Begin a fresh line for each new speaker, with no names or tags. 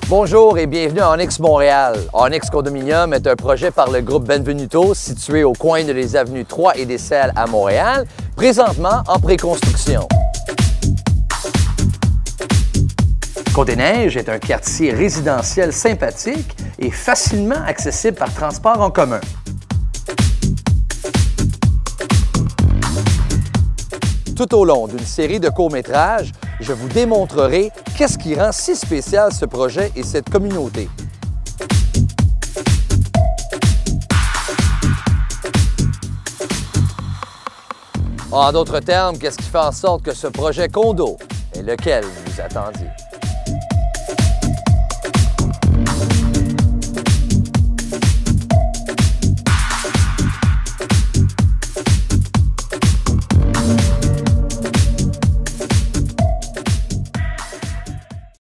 Bonjour et bienvenue à Onyx Montréal. Onyx Condominium est un projet par le groupe Benvenuto situé au coin de les avenues 3 et des Selles à Montréal, présentement en préconstruction. Côte-des-Neiges est un quartier résidentiel sympathique et facilement accessible par transport en commun. Tout au long d'une série de courts-métrages, je vous démontrerai qu'est-ce qui rend si spécial ce projet et cette communauté. En d'autres termes, qu'est-ce qui fait en sorte que ce projet condo est lequel vous attendiez?